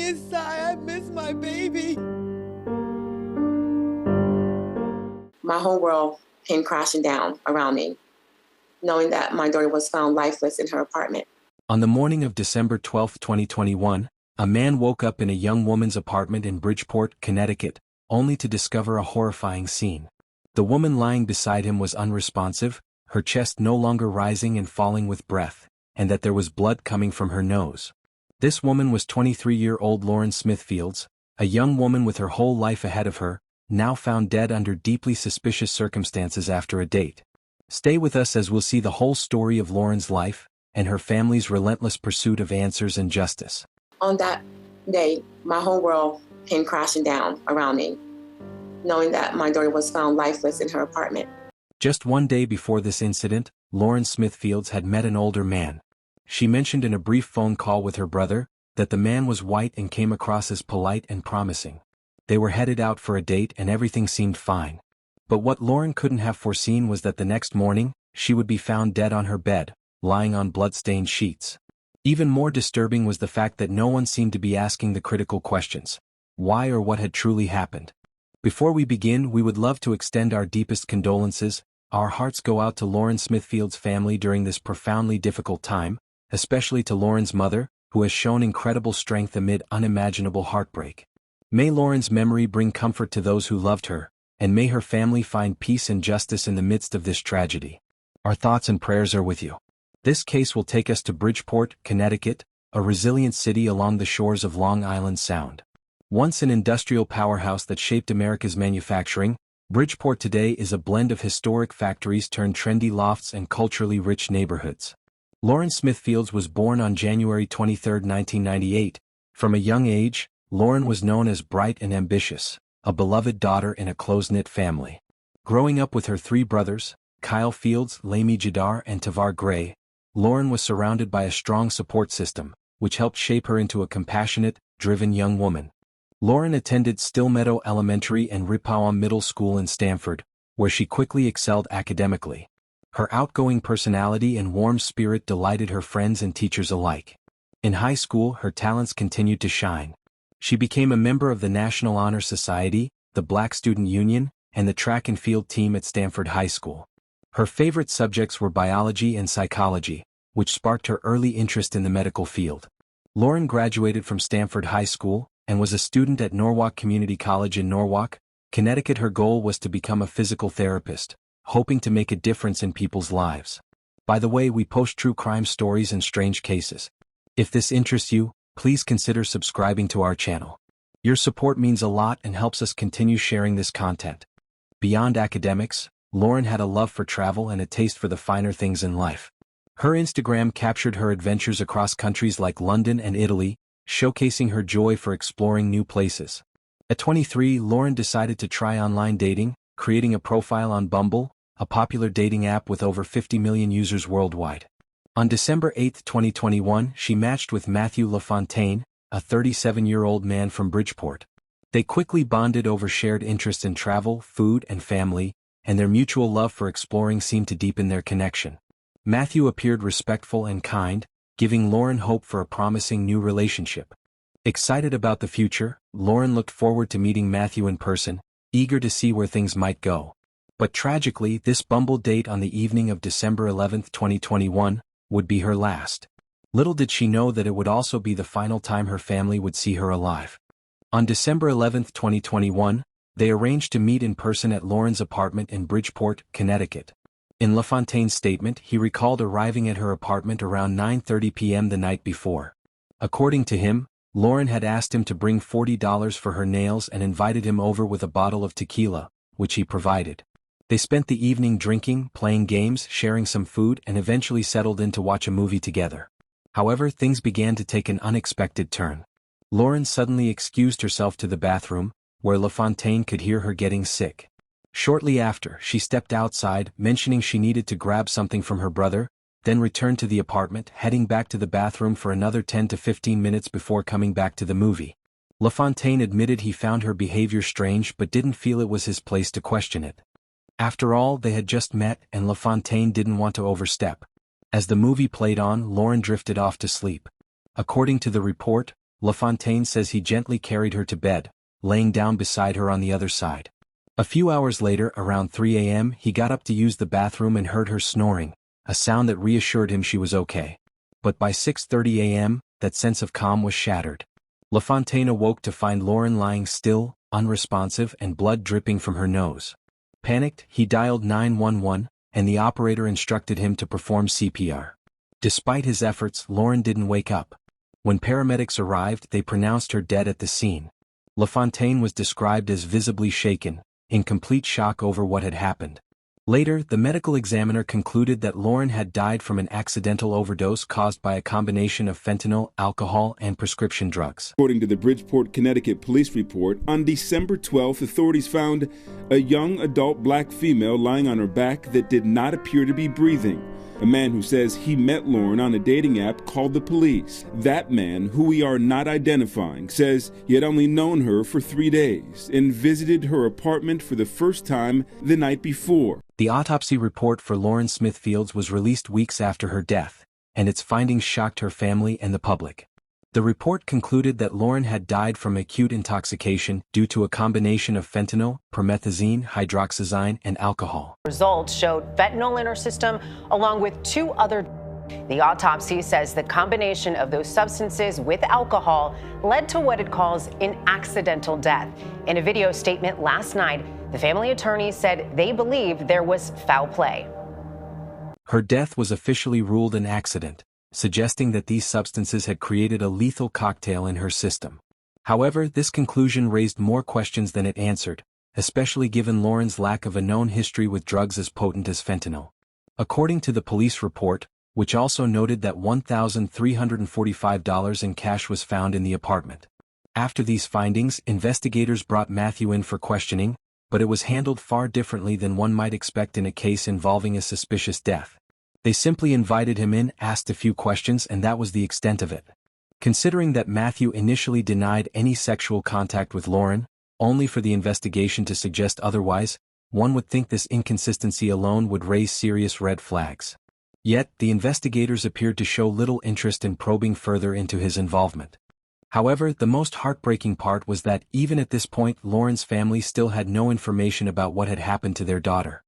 inside. I miss my baby. My whole world came crashing down around me, knowing that my daughter was found lifeless in her apartment. On the morning of December 12, 2021, a man woke up in a young woman's apartment in Bridgeport, Connecticut, only to discover a horrifying scene. The woman lying beside him was unresponsive, her chest no longer rising and falling with breath, and that there was blood coming from her nose. This woman was 23-year-old Lauren Smithfields, a young woman with her whole life ahead of her, now found dead under deeply suspicious circumstances after a date. Stay with us as we'll see the whole story of Lauren's life, and her family's relentless pursuit of answers and justice. On that day, my whole world came crashing down around me, knowing that my daughter was found lifeless in her apartment. Just one day before this incident, Lauren Smithfields had met an older man. She mentioned in a brief phone call with her brother that the man was white and came across as polite and promising. They were headed out for a date and everything seemed fine. But what Lauren couldn't have foreseen was that the next morning, she would be found dead on her bed, lying on blood-stained sheets. Even more disturbing was the fact that no one seemed to be asking the critical questions. Why or what had truly happened? Before we begin, we would love to extend our deepest condolences. Our hearts go out to Lauren Smithfield's family during this profoundly difficult time, especially to Lauren's mother, who has shown incredible strength amid unimaginable heartbreak. May Lauren's memory bring comfort to those who loved her, and may her family find peace and justice in the midst of this tragedy. Our thoughts and prayers are with you. This case will take us to Bridgeport, Connecticut, a resilient city along the shores of Long Island Sound. Once an industrial powerhouse that shaped America's manufacturing, Bridgeport today is a blend of historic factories turned trendy lofts and culturally rich neighborhoods. Lauren Smithfields was born on January 23, 1998. From a young age, Lauren was known as bright and ambitious, a beloved daughter in a close-knit family. Growing up with her three brothers, Kyle Fields, Lamy Jadar and Tavar Gray, Lauren was surrounded by a strong support system, which helped shape her into a compassionate, driven young woman. Lauren attended Stillmeadow Elementary and Ripawan Middle School in Stamford, where she quickly excelled academically. Her outgoing personality and warm spirit delighted her friends and teachers alike. In high school, her talents continued to shine. She became a member of the National Honor Society, the Black Student Union, and the track and field team at Stanford High School. Her favorite subjects were biology and psychology, which sparked her early interest in the medical field. Lauren graduated from Stanford High School and was a student at Norwalk Community College in Norwalk, Connecticut. Her goal was to become a physical therapist, hoping to make a difference in people's lives. By the way, we post true crime stories and strange cases. If this interests you, please consider subscribing to our channel. Your support means a lot and helps us continue sharing this content. Beyond academics, Lauren had a love for travel and a taste for the finer things in life. Her Instagram captured her adventures across countries like London and Italy, showcasing her joy for exploring new places. At 23, Lauren decided to try online dating, creating a profile on Bumble, a popular dating app with over 50 million users worldwide. On December 8, 2021, she matched with Matthew LaFontaine, a 37-year-old man from Bridgeport. They quickly bonded over shared interests in travel, food, and family, and their mutual love for exploring seemed to deepen their connection. Matthew appeared respectful and kind, giving Lauren hope for a promising new relationship. Excited about the future, Lauren looked forward to meeting Matthew in person, eager to see where things might go. But tragically, this Bumble date on the evening of December 11, 2021, would be her last. Little did she know that it would also be the final time her family would see her alive. On December 11, 2021, they arranged to meet in person at Lauren's apartment in Bridgeport, Connecticut. In LaFontaine's statement, he recalled arriving at her apartment around 9:30 p.m. the night before. According to him, Lauren had asked him to bring $40 for her nails and invited him over with a bottle of tequila, which he provided. They spent the evening drinking, playing games, sharing some food, and eventually settled in to watch a movie together. However, things began to take an unexpected turn. Lauren suddenly excused herself to the bathroom, where LaFontaine could hear her getting sick. Shortly after, she stepped outside, mentioning she needed to grab something from her brother, then returned to the apartment, heading back to the bathroom for another 10 to 15 minutes before coming back to the movie. LaFontaine admitted he found her behavior strange but didn't feel it was his place to question it. After all, they had just met and LaFontaine didn't want to overstep. As the movie played on, Lauren drifted off to sleep. According to the report, LaFontaine says he gently carried her to bed, laying down beside her on the other side. A few hours later, around 3 a.m., he got up to use the bathroom and heard her snoring, a sound that reassured him she was okay. But by 6:30 a.m., that sense of calm was shattered. LaFontaine awoke to find Lauren lying still, unresponsive, and blood dripping from her nose. Panicked, he dialed 911, and the operator instructed him to perform CPR. Despite his efforts, Lauren didn't wake up. When paramedics arrived, they pronounced her dead at the scene. LaFontaine was described as visibly shaken, in complete shock over what had happened. Later, the medical examiner concluded that Lauren had died from an accidental overdose caused by a combination of fentanyl, alcohol, and prescription drugs. According to the Bridgeport, Connecticut police report, on December 12th, authorities found a young adult black female lying on her back that did not appear to be breathing. A man who says he met Lauren on a dating app called the police. That man, who we are not identifying, says he had only known her for 3 days and visited her apartment for the first time the night before. The autopsy report for Lauren Smith Fields was released weeks after her death, and its findings shocked her family and the public. The report concluded that Lauren had died from acute intoxication due to a combination of fentanyl, promethazine, hydroxyzine, and alcohol. Results showed fentanyl in her system, along with 2 other. The autopsy says the combination of those substances with alcohol led to what it calls an accidental death. In a video statement last night, the family attorney said they believe there was foul play. Her death was officially ruled an accident, suggesting that these substances had created a lethal cocktail in her system. However, this conclusion raised more questions than it answered, especially given Lauren's lack of a known history with drugs as potent as fentanyl. According to the police report, which also noted that $1,345 in cash was found in the apartment. After these findings, investigators brought Matthew in for questioning, but it was handled far differently than one might expect in a case involving a suspicious death. They simply invited him in, asked a few questions, and that was the extent of it. Considering that Matthew initially denied any sexual contact with Lauren, only for the investigation to suggest otherwise, one would think this inconsistency alone would raise serious red flags. Yet, the investigators appeared to show little interest in probing further into his involvement. However, the most heartbreaking part was that, even at this point, Lauren's family still had no information about what had happened to their daughter.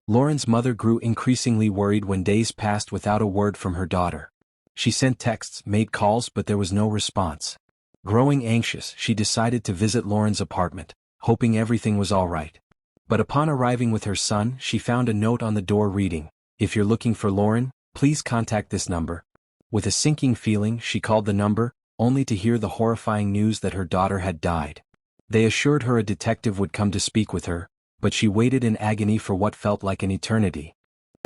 Lauren's mother grew increasingly worried when days passed without a word from her daughter. She sent texts, made calls, but there was no response. Growing anxious, she decided to visit Lauren's apartment, hoping everything was all right. But upon arriving with her son, she found a note on the door reading, "If you're looking for Lauren, please contact this number." With a sinking feeling, she called the number, only to hear the horrifying news that her daughter had died. They assured her a detective would come to speak with her, but she waited in agony for what felt like an eternity.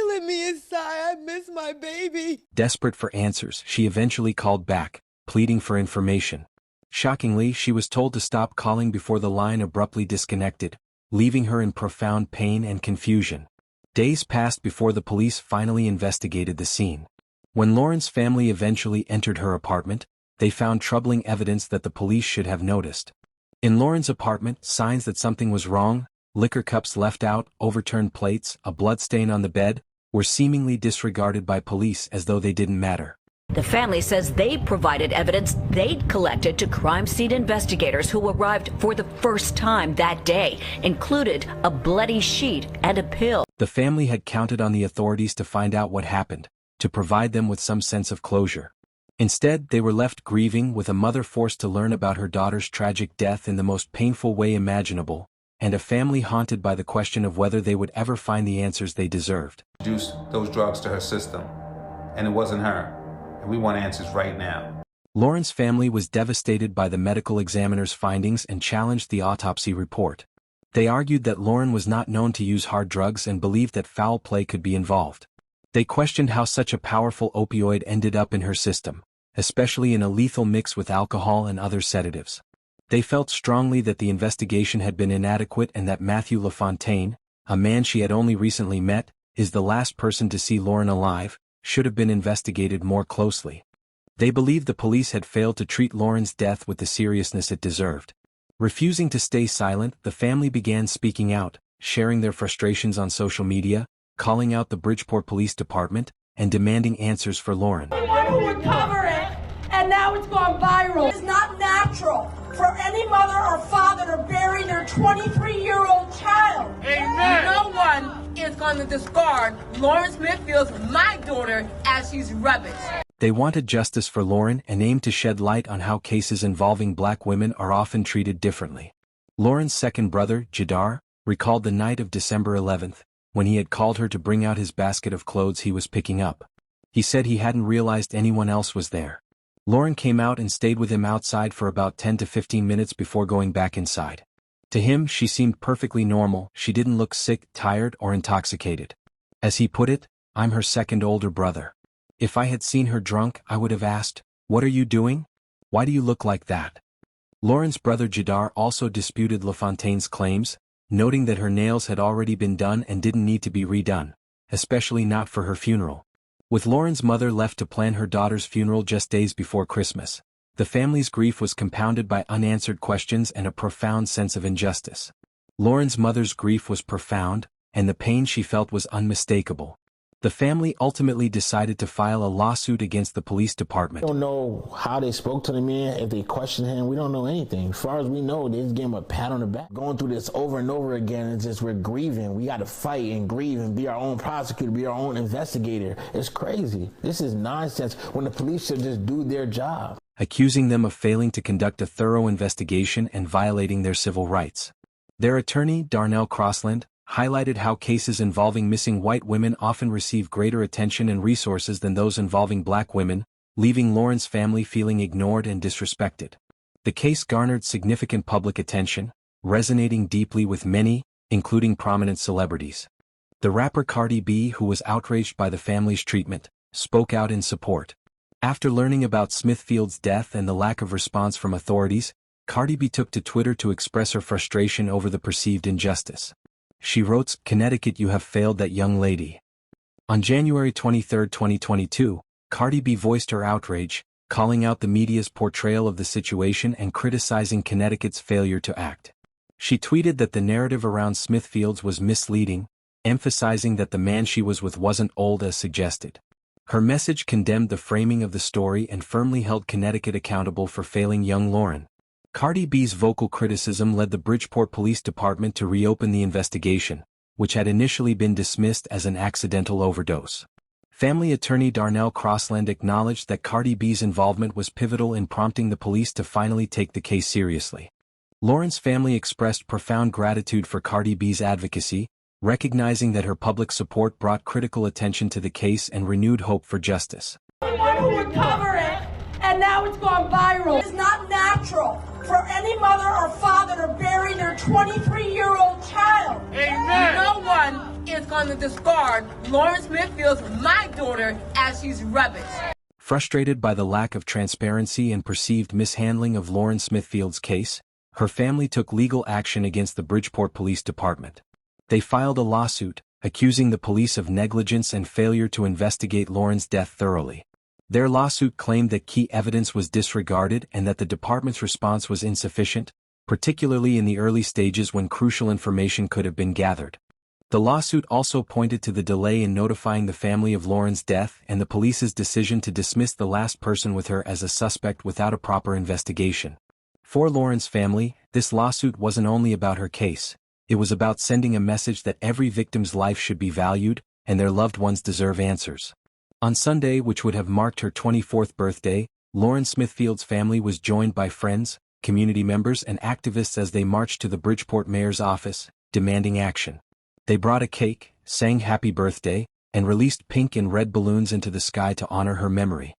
Let me inside. I miss my baby. Desperate for answers, she eventually called back, pleading for information. Shockingly, she was told to stop calling before the line abruptly disconnected, leaving her in profound pain and confusion. Days passed before the police finally investigated the scene. When Lauren's family eventually entered her apartment, they found troubling evidence that the police should have noticed. In Lauren's apartment, signs that something was wrong, liquor cups left out, overturned plates, a bloodstain on the bed, were seemingly disregarded by police as though they didn't matter. The family says they provided evidence they'd collected to crime scene investigators who arrived for the first time that day, included a bloody sheet and a pill. The family had counted on the authorities to find out what happened, to provide them with some sense of closure. Instead, they were left grieving, with a mother forced to learn about her daughter's tragic death in the most painful way imaginable, and a family haunted by the question of whether they would ever find the answers they deserved. Introduced those drugs to her system, and it wasn't her, and we want answers right now. Lauren's family was devastated by the medical examiner's findings and challenged the autopsy report. They argued that Lauren was not known to use hard drugs and believed that foul play could be involved. They questioned how such a powerful opioid ended up in her system, especially in a lethal mix with alcohol and other sedatives. They felt strongly that the investigation had been inadequate and that Matthew LaFontaine, a man she had only recently met, is the last person to see Lauren alive, should have been investigated more closely. They believed the police had failed to treat Lauren's death with the seriousness it deserved. Refusing to stay silent, the family began speaking out, sharing their frustrations on social media, calling out the Bridgeport Police Department, and demanding answers for Lauren. We want to recover it, and and now it's gone viral. It's not natural for any mother or father to bury their 23-year-old child. Amen. No one is going to discard Lauren Smithfield's my daughter as she's rubbish. They wanted justice for Lauren and aimed to shed light on how cases involving black women are often treated differently. Lauren's second brother, Jadar, recalled the night of December 11th, when he had called her to bring out his basket of clothes he was picking up. He said he hadn't realized anyone else was there. Lauren came out and stayed with him outside for about 10 to 15 minutes before going back inside. To him, she seemed perfectly normal. She didn't look sick, tired, or intoxicated. As he put it, "I'm her second older brother. If I had seen her drunk, I would have asked, 'What are you doing? Why do you look like that?'" Lauren's brother Jadar also disputed LaFontaine's claims, noting that her nails had already been done and didn't need to be redone, especially not for her funeral. With Lauren's mother left to plan her daughter's funeral just days before Christmas, the family's grief was compounded by unanswered questions and a profound sense of injustice. Lauren's mother's grief was profound, and the pain she felt was unmistakable. The family ultimately decided to file a lawsuit against the police department. We don't know how they spoke to the man, if they questioned him, we don't know anything. As far as we know, they just gave him a pat on the back. Going through this over and over again, it's just we're grieving. We got to fight and grieve and be our own prosecutor, be our own investigator. It's crazy. This is nonsense when the police should just do their job. Accusing them of failing to conduct a thorough investigation and violating their civil rights. Their attorney, Darnell Crossland, highlighted how cases involving missing white women often receive greater attention and resources than those involving black women, leaving Lauren's family feeling ignored and disrespected. The case garnered significant public attention, resonating deeply with many, including prominent celebrities. The rapper Cardi B, who was outraged by the family's treatment, spoke out in support. After learning about Smithfield's death and the lack of response from authorities, Cardi B took to Twitter to express her frustration over the perceived injustice. She wrote, "Connecticut, you have failed that young lady." On January 23, 2022, Cardi B voiced her outrage, calling out the media's portrayal of the situation and criticizing Connecticut's failure to act. She tweeted that the narrative around Smithfields was misleading, emphasizing that the man she was with wasn't old as suggested. Her message condemned the framing of the story and firmly held Connecticut accountable for failing young Lauren. Cardi B's vocal criticism led the Bridgeport Police Department to reopen the investigation, which had initially been dismissed as an accidental overdose. Family attorney Darnell Crossland acknowledged that Cardi B's involvement was pivotal in prompting the police to finally take the case seriously. Lauren's family expressed profound gratitude for Cardi B's advocacy, recognizing that her public support brought critical attention to the case and renewed hope for justice. Anyone who would cover it, and now it's gone viral. It's not natural for any mother or father to bury their 23-year-old child. Amen. No one is going to discard Lauren Smithfield's my daughter as she's rubbish. Frustrated by the lack of transparency and perceived mishandling of Lauren Smithfield's case, her family took legal action against the Bridgeport Police Department. They filed a lawsuit, accusing the police of negligence and failure to investigate Lauren's death thoroughly. Their lawsuit claimed that key evidence was disregarded and that the department's response was insufficient, particularly in the early stages when crucial information could have been gathered. The lawsuit also pointed to the delay in notifying the family of Lauren's death and the police's decision to dismiss the last person with her as a suspect without a proper investigation. For Lauren's family, this lawsuit wasn't only about her case, it was about sending a message that every victim's life should be valued, and their loved ones deserve answers. On Sunday, which would have marked her 24th birthday, Lauren Smithfield's family was joined by friends, community members and activists as they marched to the Bridgeport mayor's office, demanding action. They brought a cake, sang happy birthday, and released pink and red balloons into the sky to honor her memory.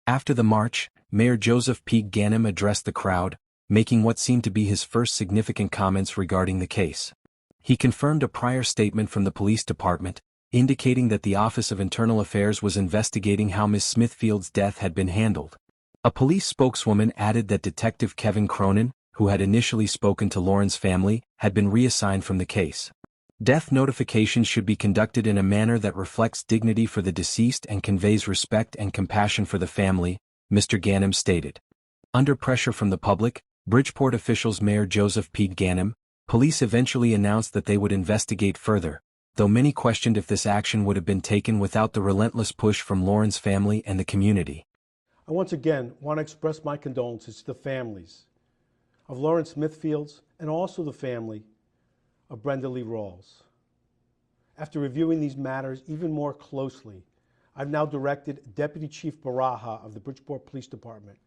After the march, Mayor Joseph P. Ganim addressed the crowd, making what seemed to be his first significant comments regarding the case. He confirmed a prior statement from the police department, indicating that the Office of Internal Affairs was investigating how Ms. Smithfield's death had been handled. A police spokeswoman added that Detective Kevin Cronin, who had initially spoken to Lauren's family, had been reassigned from the case. Death notifications should be conducted in a manner that reflects dignity for the deceased and conveys respect and compassion for the family, Mr. Ganim stated. Under pressure from the public, Bridgeport officials Mayor Joseph P. Ganim, police eventually announced that they would investigate further, though many questioned if this action would have been taken without the relentless push from Lauren's family and the community. I once again want to express my condolences to the families of Lauren Smithfields and also the family of Brenda Lee Rawls. After reviewing these matters even more closely, I've now directed Deputy Chief Baraha of the Bridgeport Police Department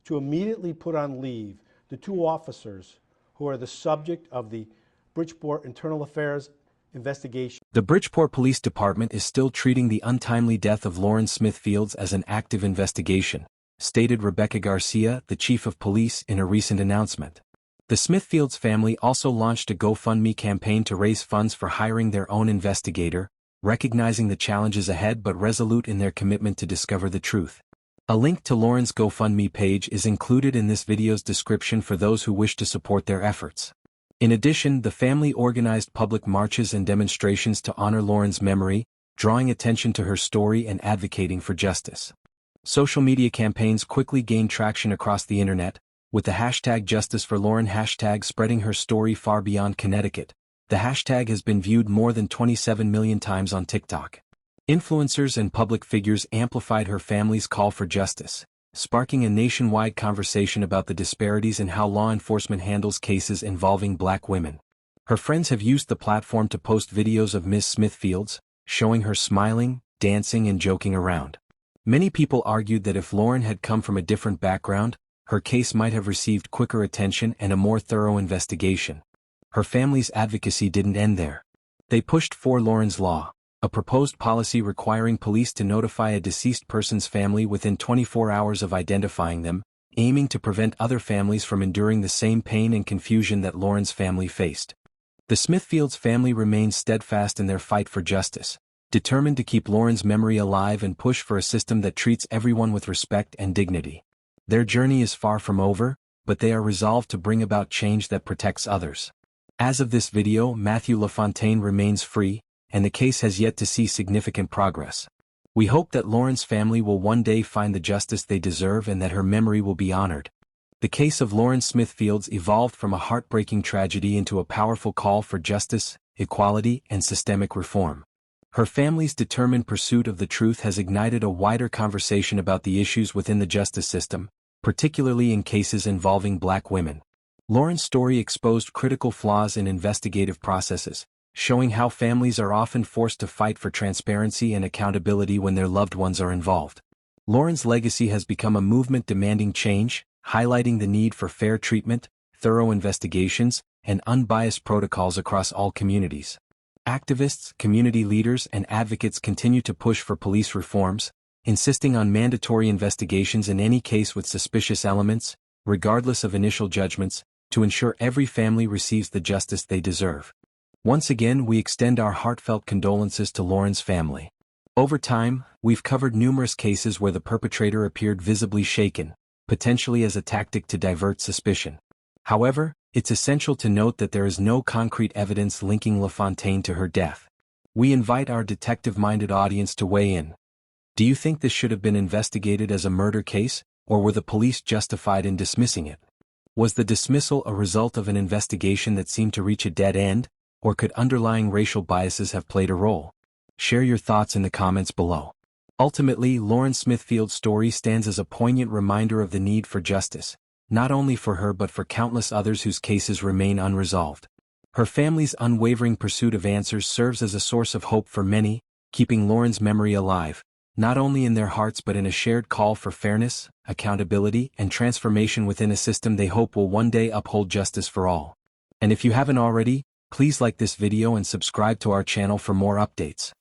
to immediately put on leave the 2 officers who are the subject of the Bridgeport Internal Affairs investigation. The Bridgeport Police Department is still treating the untimely death of Lauren Smithfields as an active investigation, stated Rebecca Garcia, the chief of police, in a recent announcement. The Smithfields family also launched a GoFundMe campaign to raise funds for hiring their own investigator, recognizing the challenges ahead but resolute in their commitment to discover the truth. A link to Lauren's GoFundMe page is included in this video's description for those who wish to support their efforts. In addition, the family organized public marches and demonstrations to honor Lauren's memory, drawing attention to her story and advocating for justice. Social media campaigns quickly gained traction across the internet, with the hashtag Justice for Lauren hashtag spreading her story far beyond Connecticut. The hashtag has been viewed more than 27 million times on TikTok. Influencers and public figures amplified her family's call for justice, sparking a nationwide conversation about the disparities in how law enforcement handles cases involving Black women. Her friends have used the platform to post videos of Ms. Smithfields, showing her smiling, dancing and joking around. Many people argued that if Lauren had come from a different background, her case might have received quicker attention and a more thorough investigation. Her family's advocacy didn't end there. They pushed for Lauren's Law, a proposed policy requiring police to notify a deceased person's family within 24 hours of identifying them, aiming to prevent other families from enduring the same pain and confusion that Lauren's family faced. The Smithfields family remains steadfast in their fight for justice, determined to keep Lauren's memory alive and push for a system that treats everyone with respect and dignity. Their journey is far from over, but they are resolved to bring about change that protects others. As of this video, Matthew LaFontaine remains free, and the case has yet to see significant progress. We hope that Lauren's family will one day find the justice they deserve and that her memory will be honored. The case of Lauren Smithfields evolved from a heartbreaking tragedy into a powerful call for justice, equality, and systemic reform. Her family's determined pursuit of the truth has ignited a wider conversation about the issues within the justice system, particularly in cases involving Black women. Lauren's story exposed critical flaws in investigative processes, showing how families are often forced to fight for transparency and accountability when their loved ones are involved. Lauren's legacy has become a movement demanding change, highlighting the need for fair treatment, thorough investigations, and unbiased protocols across all communities. Activists, community leaders, and advocates continue to push for police reforms, insisting on mandatory investigations in any case with suspicious elements, regardless of initial judgments, to ensure every family receives the justice they deserve. Once again, we extend our heartfelt condolences to Lauren's family. Over time, we've covered numerous cases where the perpetrator appeared visibly shaken, potentially as a tactic to divert suspicion. However, it's essential to note that there is no concrete evidence linking LaFontaine to her death. We invite our detective-minded audience to weigh in. Do you think this should have been investigated as a murder case, or were the police justified in dismissing it? Was the dismissal a result of an investigation that seemed to reach a dead end, or could underlying racial biases have played a role? Share your thoughts in the comments below. Ultimately, Lauren Smithfield's story stands as a poignant reminder of the need for justice, not only for her but for countless others whose cases remain unresolved. Her family's unwavering pursuit of answers serves as a source of hope for many, keeping Lauren's memory alive, not only in their hearts but in a shared call for fairness, accountability, and transformation within a system they hope will one day uphold justice for all. And if you haven't already, please like this video and subscribe to our channel for more updates.